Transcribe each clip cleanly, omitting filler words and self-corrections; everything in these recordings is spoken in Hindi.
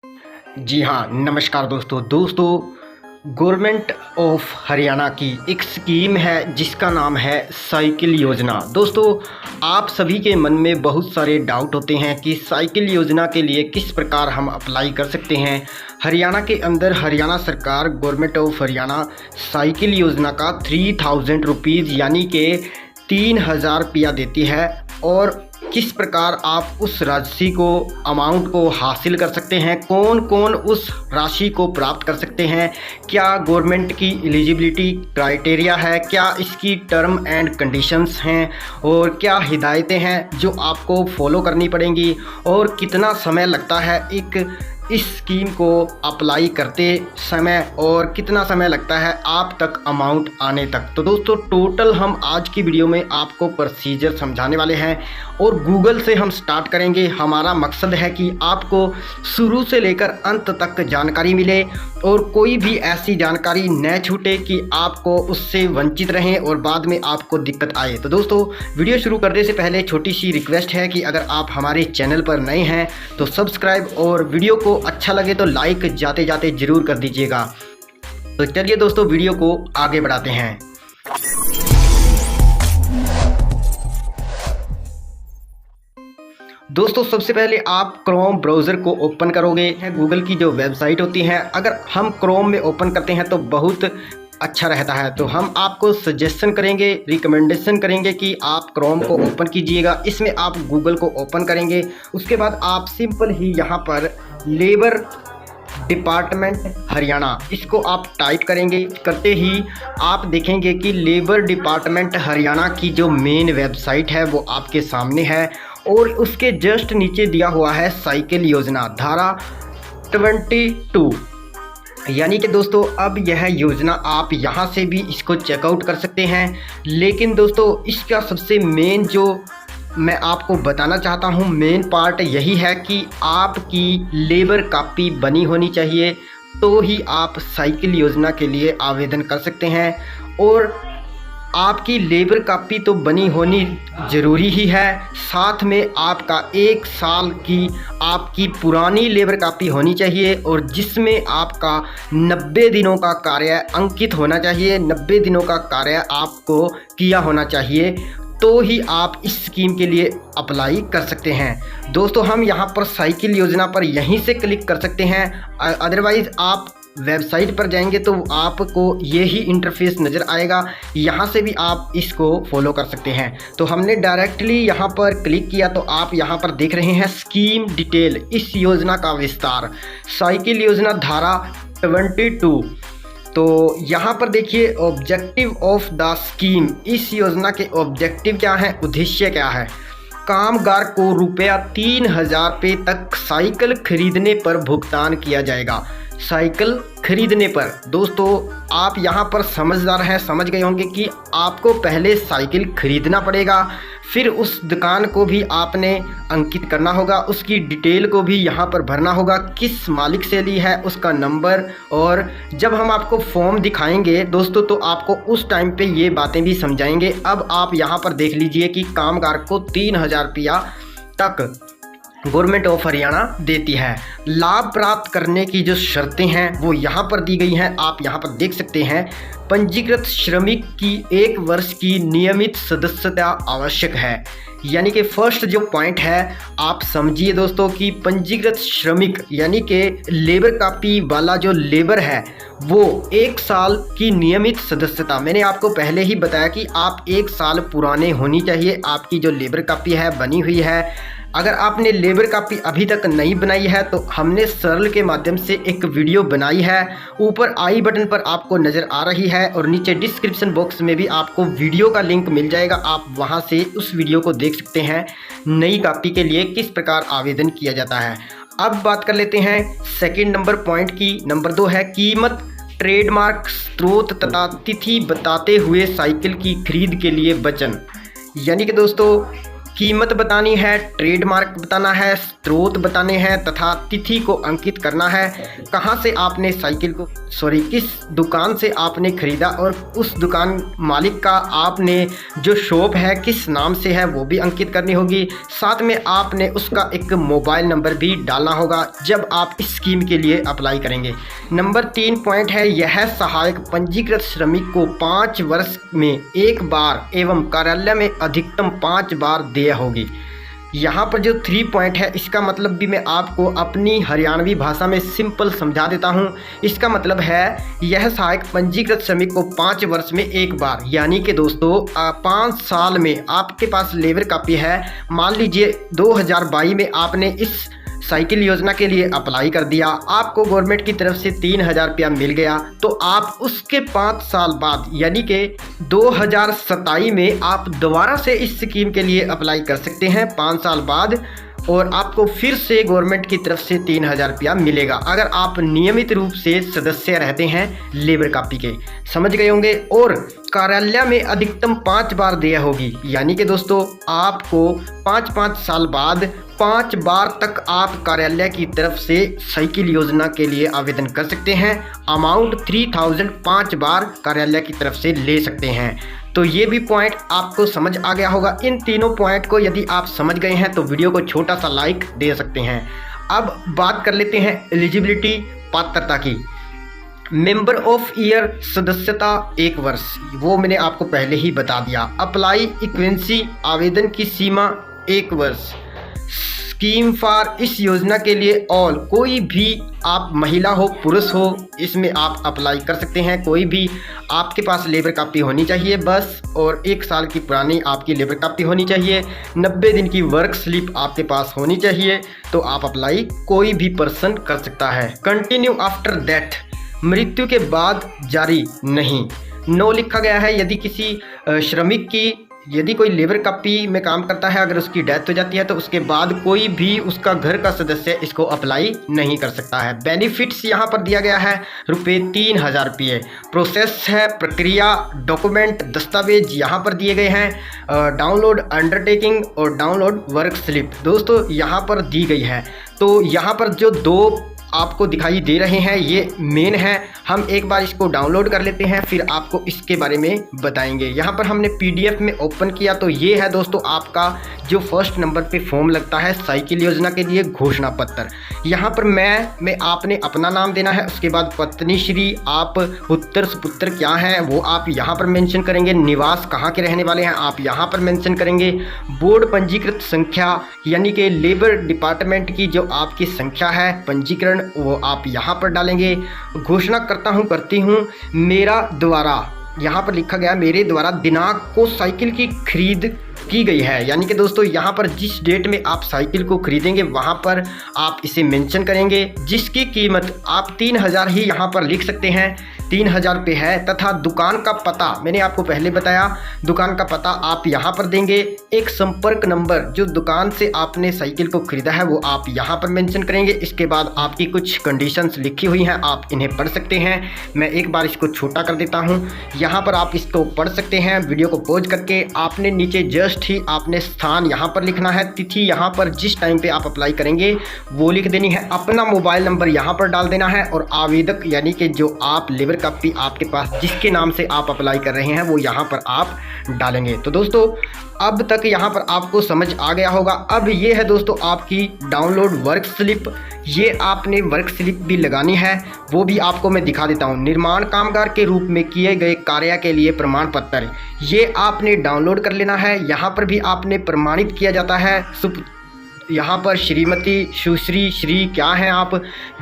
जी हाँ, नमस्कार दोस्तों। गवर्नमेंट ऑफ हरियाणा की एक स्कीम है जिसका नाम है साइकिल योजना। दोस्तों, आप सभी के मन में बहुत सारे डाउट होते हैं कि साइकिल योजना के लिए किस प्रकार हम अप्लाई कर सकते हैं। हरियाणा के अंदर हरियाणा सरकार गवर्नमेंट ऑफ हरियाणा साइकिल योजना का 3000 रुपीज़ यानी कि 3000 रुपया देती है। और किस प्रकार आप उस राशि को अमाउंट को हासिल कर सकते हैं, कौन कौन उस राशि को प्राप्त कर सकते हैं, क्या गवर्नमेंट की एलिजिबिलिटी क्राइटेरिया है, क्या इसकी टर्म एंड कंडीशंस हैं और क्या हिदायतें हैं जो आपको फॉलो करनी पड़ेंगी और कितना समय लगता है इस स्कीम को अप्लाई करते समय और कितना समय लगता है आप तक अमाउंट आने तक। तो दोस्तों, टोटल हम आज की वीडियो में आपको प्रोसीजर समझाने वाले हैं और गूगल से हम स्टार्ट करेंगे। हमारा मकसद है कि आपको शुरू से लेकर अंत तक जानकारी मिले और कोई भी ऐसी जानकारी न छूटे कि आपको उससे वंचित रहें और बाद में आपको दिक्कत आए। तो दोस्तों, वीडियो शुरू करने से पहले छोटी सी रिक्वेस्ट है कि अगर आप हमारे चैनल पर नए हैं तो सब्सक्राइब और वीडियो को अच्छा लगे तो लाइक जाते जाते ज़रूर कर दीजिएगा। तो चलिए दोस्तों, वीडियो को आगे बढ़ाते हैं। दोस्तों, सबसे पहले आप क्रोम ब्राउज़र को ओपन करोगे। गूगल की जो वेबसाइट होती है, अगर हम क्रोम में ओपन करते हैं तो बहुत अच्छा रहता है। तो हम आपको सजेशन करेंगे, रिकमेंडेशन करेंगे कि आप क्रोम को ओपन कीजिएगा। इसमें आप गूगल को ओपन करेंगे, उसके बाद आप सिंपल ही यहाँ पर लेबर डिपार्टमेंट हरियाणा इसको आप टाइप करेंगे। करते ही आप देखेंगे कि लेबर डिपार्टमेंट हरियाणा की जो मेन वेबसाइट है वो आपके सामने है और उसके जस्ट नीचे दिया हुआ है साइकिल योजना धारा 22। यानी कि दोस्तों, अब यह योजना आप यहाँ से भी इसको चेकआउट कर सकते हैं। लेकिन दोस्तों, इसका सबसे मेन जो मैं आपको बताना चाहता हूँ, मेन पार्ट यही है कि आपकी लेबर कॉपी बनी होनी चाहिए, तो ही आप साइकिल योजना के लिए आवेदन कर सकते हैं। और आपकी लेबर कॉपी तो बनी होनी ज़रूरी ही है, साथ में आपका 1 साल की आपकी पुरानी लेबर कॉपी होनी चाहिए और जिसमें आपका 90 दिनों का कार्य अंकित होना चाहिए। 90 दिनों का कार्य आपको किया होना चाहिए, तो ही आप इस स्कीम के लिए अप्लाई कर सकते हैं। दोस्तों, हम यहाँ पर साइकिल योजना पर यहीं से क्लिक कर सकते हैं। अदरवाइज़ आप वेबसाइट पर जाएंगे तो आपको ये ही इंटरफेस नज़र आएगा, यहाँ से भी आप इसको फॉलो कर सकते हैं। तो हमने डायरेक्टली यहाँ पर क्लिक किया तो आप यहाँ पर देख रहे हैं स्कीम डिटेल, इस योजना का विस्तार, साइकिल योजना धारा 22। तो यहाँ पर देखिए ऑब्जेक्टिव ऑफ द स्कीम, इस योजना के ऑब्जेक्टिव क्या है, उद्देश्य क्या है। कामगार को रुपया 3000 रुपये तक साइकिल खरीदने पर भुगतान किया जाएगा। साइकिल खरीदने पर दोस्तों, आप यहाँ पर समझदार हैं, समझ गए होंगे कि आपको पहले साइकिल खरीदना पड़ेगा, फिर उस दुकान को भी आपने अंकित करना होगा, उसकी डिटेल को भी यहाँ पर भरना होगा, किस मालिक से ली है उसका नंबर। और जब हम आपको फॉर्म दिखाएंगे दोस्तों तो आपको उस टाइम पे ये बातें भी समझाएंगे। अब आप यहाँ पर देख लीजिए कि कामगार को 3000 रुपया तक गवर्नमेंट ऑफ हरियाणा देती है। लाभ प्राप्त करने की जो शर्तें हैं वो यहाँ पर दी गई हैं, आप यहाँ पर देख सकते हैं। पंजीकृत श्रमिक की 1 वर्ष की नियमित सदस्यता आवश्यक है। यानी कि फर्स्ट जो पॉइंट है आप समझिए दोस्तों कि पंजीकृत श्रमिक यानी कि लेबर कॉपी वाला जो लेबर है वो 1 साल की नियमित सदस्यता, मैंने आपको पहले ही बताया कि आप 1 साल पुराने होनी चाहिए आपकी जो लेबर कॉपी है बनी हुई है। अगर आपने लेबर कॉपी अभी तक नहीं बनाई है तो हमने सरल के माध्यम से एक वीडियो बनाई है, ऊपर आई बटन पर आपको नज़र आ रही है और नीचे डिस्क्रिप्शन बॉक्स में भी आपको वीडियो का लिंक मिल जाएगा, आप वहां से उस वीडियो को देख सकते हैं। नई कॉपी के लिए किस प्रकार आवेदन किया जाता है। अब बात कर लेते हैं सेकेंड नंबर पॉइंट की। नंबर 2 है कीमत, ट्रेडमार्क, स्रोत तथा तिथि बताते हुए साइकिल की खरीद के लिए वचन। यानी कि दोस्तों, कीमत बतानी है, ट्रेडमार्क बताना है, स्रोत बताने हैं तथा तिथि को अंकित करना है। कहाँ से आपने साइकिल को किस दुकान से आपने खरीदा और उस दुकान मालिक का आपने जो शॉप है किस नाम से है वो भी अंकित करनी होगी। साथ में आपने उसका एक मोबाइल नंबर भी डालना होगा जब आप इस स्कीम के लिए अप्लाई करेंगे। नंबर 3 पॉइंट है, यह सहायक पंजीकृत श्रमिक को 5 वर्ष में एक बार एवं कार्यालय में अधिकतम 5 बार देय होगी। यहाँ पर जो 3 पॉइंट है इसका मतलब भी मैं आपको अपनी हरियाणवी भाषा में सिंपल समझा देता हूँ। इसका मतलब है यह सहायक पंजीकृत श्रमिक को 5 वर्ष में एक बार, यानी कि दोस्तों 5 साल में आपके पास लेबर कापी है। मान लीजिए 2022 में आपने इस साइकिल योजना के लिए अप्लाई कर दिया, आपको गवर्नमेंट की तरफ से 3,000 रुपया मिल गया, तो आप उसके 5 साल बाद यानी कि 2027 में आप दोबारा से इस स्कीम के लिए अप्लाई कर सकते हैं 5 साल बाद, और आपको फिर से गवर्नमेंट की तरफ से 3,000 रुपया मिलेगा अगर आप नियमित रूप से सदस्य रहते हैं लेबर कापी के। समझ गए होंगे। और कार्यालय में अधिकतम 5 बार देय होगी, यानी कि दोस्तों आपको 5-5 साल बाद 5 बार तक आप कार्यालय की तरफ से साइकिल योजना के लिए आवेदन कर सकते हैं। अमाउंट 3,000 5 बार कार्यालय की तरफ से ले सकते हैं। तो ये भी पॉइंट आपको समझ आ गया होगा। इन तीनों पॉइंट को यदि आप समझ गए हैं तो वीडियो को छोटा सा लाइक दे सकते हैं। अब बात कर लेते हैं एलिजिबिलिटी, पात्रता की। मेंबर ऑफ ईयर सदस्यता 1 वर्ष, वो मैंने आपको पहले ही बता दिया। अप्लाई इक्वेंसी, आवेदन की सीमा 1 वर्ष। स्कीम फॉर, इस योजना के लिए ऑल, कोई भी आप महिला हो पुरुष हो इसमें आप अप्लाई कर सकते हैं। कोई भी आपके पास लेबर कापी होनी चाहिए बस, और 1 साल की पुरानी आपकी लेबर कापी होनी चाहिए। 90 दिन की वर्क स्लिप आपके पास होनी चाहिए, तो आप अप्लाई कोई भी पर्सन कर सकता है। कंटिन्यू आफ्टर डेथ, मृत्यु के बाद जारी नहीं। नो लिखा गया है, यदि किसी श्रमिक की, यदि कोई लेबर कापी में काम करता है, अगर उसकी डेथ हो जाती है तो उसके बाद कोई भी उसका घर का सदस्य इसको अप्लाई नहीं कर सकता है। बेनिफिट्स यहाँ पर दिया गया है ₹3,000 रुपये। प्रोसेस है, प्रक्रिया, डॉक्यूमेंट, दस्तावेज यहाँ पर दिए गए हैं। डाउनलोड अंडरटेकिंग और डाउनलोड वर्क स्लिप दोस्तों यहाँ पर दी गई है। तो यहाँ पर जो 2 आपको दिखाई दे रहे हैं ये मेन है। हम एक बार इसको डाउनलोड कर लेते हैं, फिर आपको इसके बारे में बताएंगे। यहाँ पर हमने PDF में ओपन किया तो ये है दोस्तों आपका जो फर्स्ट नंबर पे फॉर्म लगता है साइकिल योजना के लिए, घोषणा पत्र। यहाँ पर मैं आपने अपना नाम देना है, उसके बाद पत्नी श्री, आप पुत्र सुपुत्र क्या हैं वो आप यहाँ पर मेंशन करेंगे। निवास कहाँ के रहने वाले हैं आप यहाँ पर मेंशन करेंगे। बोर्ड पंजीकृत संख्या यानी कि लेबर डिपार्टमेंट की जो आपकी संख्या है पंजीकरण, वो आप यहाँ पर डालेंगे। घोषणा करती हूँ मेरा द्वारा, यहाँ पर लिखा गया मेरे द्वारा दिनांक को साइकिल की खरीद की गई है, यानी कि दोस्तों यहाँ पर जिस डेट में आप साइकिल को खरीदेंगे वहाँ पर आप इसे मेंशन करेंगे। जिसकी कीमत आप 3,000 ही यहाँ पर लिख सकते हैं, 3,000 रुपये है। तथा दुकान का पता मैंने आपको पहले बताया, दुकान का पता आप यहाँ पर देंगे। एक संपर्क नंबर, जो दुकान से आपने साइकिल को खरीदा है वो आप यहाँ पर मेंशन करेंगे। इसके बाद आपकी कुछ कंडीशंस लिखी हुई हैं, आप इन्हें पढ़ सकते हैं। मैं एक बार इसको छोटा कर देता हूँ, यहाँ पर आप इसको पढ़ सकते हैं वीडियो को पॉज करके। आपने नीचे जस्ट ही आपने स्थान यहाँ पर लिखना है, तिथि यहाँ पर जिस टाइम पे आप अप्लाई करेंगे वो लिख देनी है, अपना मोबाइल नंबर यहाँ पर डाल देना है, और आवेदक यानी कि जो आप लेबर कापी आपके पास जिसके नाम से आप अप्लाई कर रहे हैं वो यहाँ पर आप डालेंगे। तो दोस्तों अब तक यहाँ पर आपको समझ आ गया होगा। अब ये है दोस्तों आपकी डाउनलोड वर्क स्लिप। ये आपने वर्क स्लिप भी लगानी है, वो भी आपको मैं दिखा देता हूँ। निर्माण कामगार के रूप में किए गए कार्य के लिए प्रमाण पत्र, ये आपने डाउनलोड कर लेना है। यहाँ पर भी आपने प्रमाणित किया जाता है। यहाँ पर श्रीमती, सुश्री, श्री क्या हैं आप,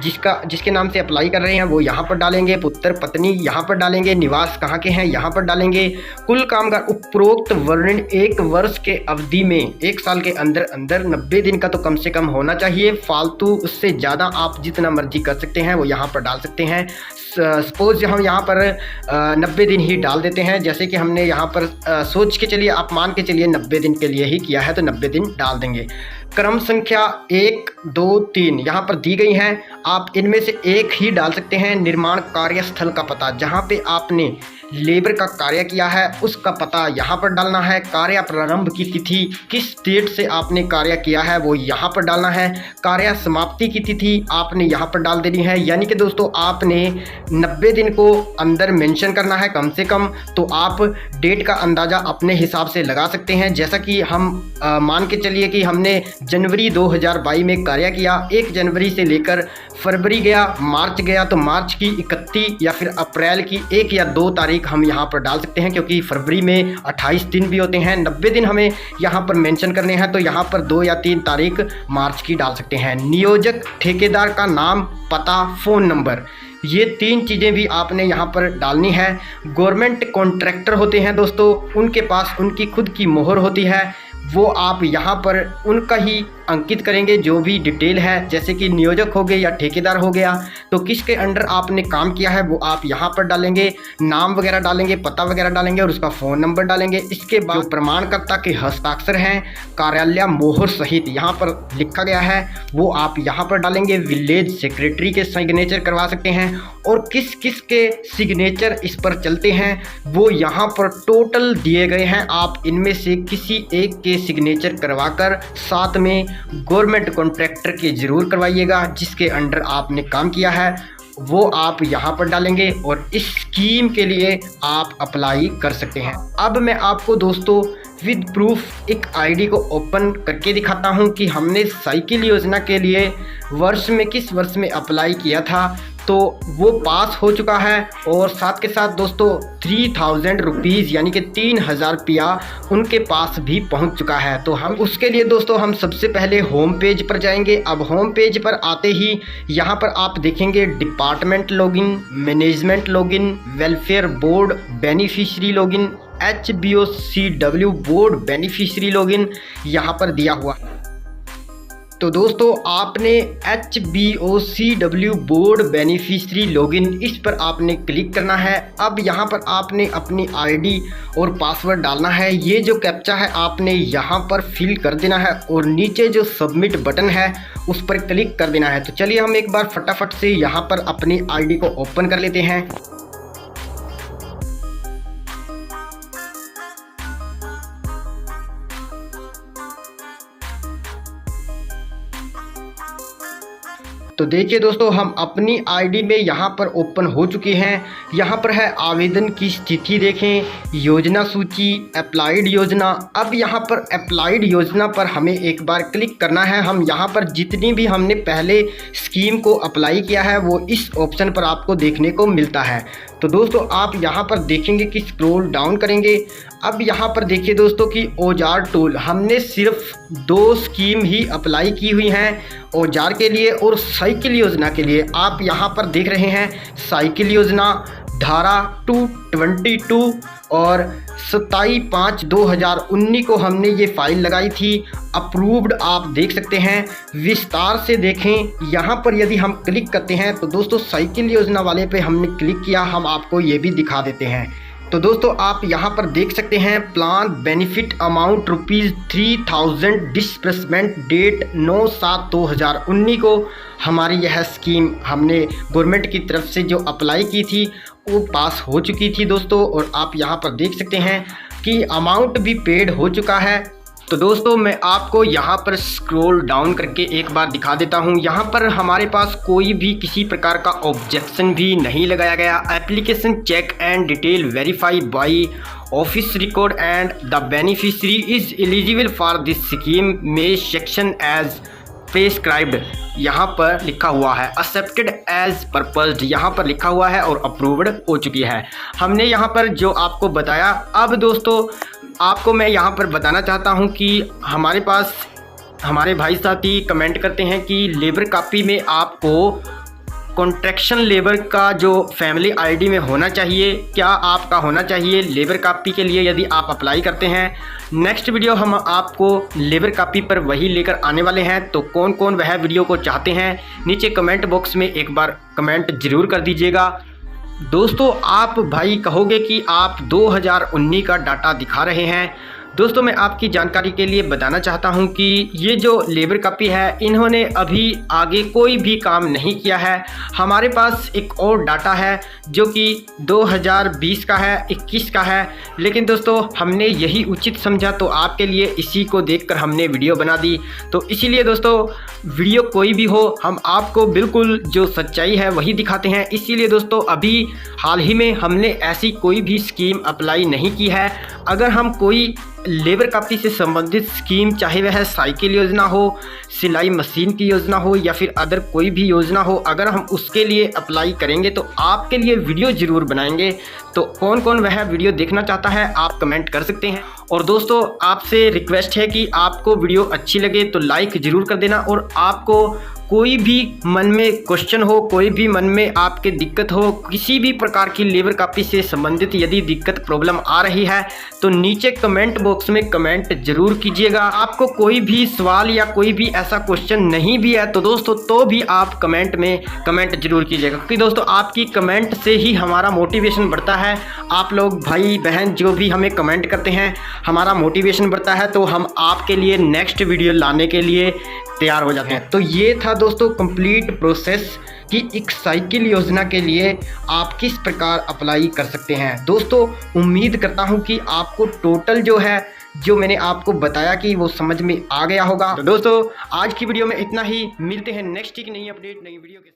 जिसके नाम से अप्लाई कर रहे हैं वो यहाँ पर डालेंगे। पुत्र पत्नी यहाँ पर डालेंगे। निवास कहाँ के हैं यहाँ पर डालेंगे। कुल कामगार उपरोक्त वर्णन 1 वर्ष के अवधि में 1 साल के अंदर 90 दिन का तो कम से कम होना चाहिए। फालतू उससे ज़्यादा आप जितना मर्जी कर सकते हैं वो यहाँ पर डाल सकते हैं। सपोज हम यहाँ पर 90 दिन ही डाल देते हैं, जैसे कि हमने यहाँ पर सोच के चलिए, आप मान के चलिए 90 दिन के लिए ही किया है तो 90 दिन डाल देंगे। क्रम संख्या 1, 2, 3 यहाँ पर दी गई हैं, आप इनमें से एक ही डाल सकते हैं। निर्माण कार्यस्थल का पता, जहाँ पे आपने लेबर का कार्य किया है उसका पता यहाँ पर डालना है, कार्य प्रारंभ की तिथि, किस डेट से आपने कार्य किया है वो यहाँ पर डालना है, कार्य समाप्ति की तिथि आपने यहाँ पर डाल देनी है। यानी कि दोस्तों आपने 90 दिन को अंदर मेंशन करना है कम से कम। तो आप डेट का अंदाज़ा अपने हिसाब से लगा सकते हैं। जैसा कि हम मान के चलिए कि हमने जनवरी 2022 में कार्य किया, 1 जनवरी से लेकर फरवरी गया, मार्च गया, तो मार्च की 31 या फिर अप्रैल की 1 या 2 तारीख हम यहाँ पर डाल सकते हैं, क्योंकि फरवरी में 28 दिन भी होते हैं। 90 दिन हमें यहाँ पर मेंशन करने हैं, तो यहाँ पर 2 या 3 तारीख मार्च की डाल सकते हैं। नियोजक ठेकेदार का नाम, पता, फ़ोन नंबर, ये 3 चीज़ें भी आपने यहाँ पर डालनी है। गवर्नमेंट कॉन्ट्रैक्टर होते हैं दोस्तों, उनके पास उनकी खुद की मोहर होती है, वो आप यहाँ पर उनका ही अंकित करेंगे जो भी डिटेल है, जैसे कि नियोजक हो गए या ठेकेदार हो गया, तो किसके अंडर आपने काम किया है वो आप यहाँ पर डालेंगे, नाम वगैरह डालेंगे, पता वगैरह डालेंगे और उसका फ़ोन नंबर डालेंगे। इसके बाद जो प्रमाणकर्ता के हस्ताक्षर हैं, कार्यालय मोहर सहित यहाँ पर लिखा गया है वो आप यहाँ पर डालेंगे। विलेज सेक्रेटरी के सिग्नेचर करवा सकते हैं और किस किस के सिग्नेचर इस पर चलते हैं वो यहाँ पर टोटल दिए गए हैं। आप इनमें से किसी एक के सिग्नेचर करवाकर साथ में गवर्नमेंट कॉन्ट्रैक्टर के ज़रूर करवाइएगा जिसके अंडर आपने काम किया है, वो आप यहाँ पर डालेंगे और इस स्कीम के लिए आप अप्लाई कर सकते हैं। अब मैं आपको दोस्तों विद प्रूफ एक आईडी को ओपन करके दिखाता हूँ कि हमने साइकिल योजना के लिए किस वर्ष में अप्लाई किया था। तो वो पास हो चुका है और साथ के साथ दोस्तों 3000 रुपीज़ यानी कि 3000 रुपया उनके पास भी पहुंच चुका है। तो हम उसके लिए दोस्तों हम सबसे पहले होम पेज पर जाएंगे। अब होम पेज पर आते ही यहाँ पर आप देखेंगे department login, management login, welfare board beneficiary login, HBOCW board beneficiary login यहाँ पर दिया हुआ है। तो दोस्तों आपने HBOCW बोर्ड बेनिफिशियरी लॉगिन इस पर आपने क्लिक करना है। अब यहाँ पर आपने अपनी आईडी और पासवर्ड डालना है। ये जो कैप्चा है आपने यहाँ पर फिल कर देना है और नीचे जो सबमिट बटन है उस पर क्लिक कर देना है। तो चलिए हम एक बार फटाफट से यहाँ पर अपनी आईडी को ओपन कर लेते हैं। तो देखिए दोस्तों हम अपनी आईडी में यहाँ पर ओपन हो चुके हैं। यहाँ पर है आवेदन की स्थिति देखें, योजना सूची, अप्लाइड योजना। अब यहाँ पर अप्लाइड योजना पर हमें एक बार क्लिक करना है। हम यहाँ पर जितनी भी हमने पहले स्कीम को अप्लाई किया है वो इस ऑप्शन पर आपको देखने को मिलता है। तो दोस्तों आप यहाँ पर देखेंगे कि स्क्रॉल डाउन करेंगे। अब यहाँ पर देखिए दोस्तों कि औजार टूल, हमने सिर्फ 2 स्कीम ही अप्लाई की हुई हैं, औजार के लिए और साइकिल योजना के लिए। आप यहाँ पर देख रहे हैं साइकिल योजना धारा 222 और 27/5/2019 को हमने ये फाइल लगाई थी, अप्रूव्ड आप देख सकते हैं। विस्तार से देखें, यहाँ पर यदि हम क्लिक करते हैं तो दोस्तों साइकिल योजना वाले पे हमने क्लिक किया, हम आपको ये भी दिखा देते हैं। तो दोस्तों आप यहाँ पर देख सकते हैं plan benefit amount ₹3000 disbursement date 9/7/2019 को हमारी यह स्कीम हमने गवर्नमेंट की तरफ से जो अप्लाई की थी वो पास हो चुकी थी दोस्तों। और आप यहाँ पर देख सकते हैं कि अमाउंट भी पेड हो चुका है। तो दोस्तों मैं आपको यहाँ पर स्क्रॉल डाउन करके एक बार दिखा देता हूँ। यहाँ पर हमारे पास कोई भी किसी प्रकार का ऑब्जेक्शन भी नहीं लगाया गया। Application check and detail verify by office record and the beneficiary is eligible for this scheme में सेक्शन एज प्रेस्क्राइब्ड यहाँ पर लिखा हुआ है, एक्सेप्टेड एज पर्पस्ड यहाँ पर लिखा हुआ है और अप्रूव्ड हो चुकी है। हमने यहाँ पर जो आपको बताया। अब दोस्तों आपको मैं यहाँ पर बताना चाहता हूँ कि हमारे पास हमारे भाई साथी कमेंट करते हैं कि लेबर कॉपी में आपको कॉन्ट्रैक्शन लेबर का जो फैमिली आईडी में होना चाहिए, क्या आपका होना चाहिए लेबर कॉपी के लिए यदि आप अप्लाई करते हैं। नेक्स्ट वीडियो हम आपको लेबर कॉपी पर वही लेकर आने वाले हैं। तो कौन कौन वह वीडियो को चाहते हैं नीचे कमेंट बॉक्स में एक बार कमेंट ज़रूर कर दीजिएगा। दोस्तों आप भाई कहोगे कि आप 2019 का डाटा दिखा रहे हैं, दोस्तों मैं आपकी जानकारी के लिए बताना चाहता हूं कि ये जो लेबर कॉपी है इन्होंने अभी आगे कोई भी काम नहीं किया है। हमारे पास एक और डाटा है जो कि 2020 का है, 21 का है, लेकिन दोस्तों हमने यही उचित समझा तो आपके लिए इसी को देखकर हमने वीडियो बना दी। तो इसीलिए दोस्तों वीडियो कोई भी हो हम आपको बिल्कुल जो सच्चाई है वही दिखाते हैं। इसीलिए दोस्तों अभी हाल ही में हमने ऐसी कोई भी स्कीम अप्लाई नहीं की है। अगर हम कोई लेबर कॉपी से संबंधित स्कीम, चाहे वह साइकिल योजना हो, सिलाई मशीन की योजना हो या फिर अदर कोई भी योजना हो, अगर हम उसके लिए अप्लाई करेंगे तो आपके लिए वीडियो ज़रूर बनाएंगे। तो कौन कौन वह वीडियो देखना चाहता है आप कमेंट कर सकते हैं। और दोस्तों आपसे रिक्वेस्ट है कि आपको वीडियो अच्छी लगे तो लाइक ज़रूर कर देना, और आपको कोई भी मन में क्वेश्चन हो, कोई भी मन में आपके दिक्कत हो, किसी भी प्रकार की लेबर कॉपी से संबंधित यदि दिक्कत प्रॉब्लम आ रही है तो नीचे कमेंट बॉक्स में कमेंट जरूर कीजिएगा। आपको कोई भी सवाल या कोई भी ऐसा क्वेश्चन नहीं भी है तो दोस्तों तो भी आप कमेंट में कमेंट जरूर कीजिएगा, क्योंकि दोस्तों आपकी कमेंट से ही हमारा मोटिवेशन बढ़ता है। आप लोग भाई बहन जो भी हमें कमेंट करते हैं हमारा मोटिवेशन बढ़ता है, तो हम आपके लिए नेक्स्ट वीडियो लाने के लिए तैयार हो जाते हैं। तो ये था दोस्तों कंप्लीट प्रोसेस कि एक साइकिल योजना के लिए आप किस प्रकार अप्लाई कर सकते हैं। दोस्तों उम्मीद करता हूं कि आपको टोटल जो है जो मैंने आपको बताया कि वो समझ में आ गया होगा। तो दोस्तों आज की वीडियो में इतना ही, मिलते हैं नेक्स्ट की नई अपडेट नई वीडियो के साथ।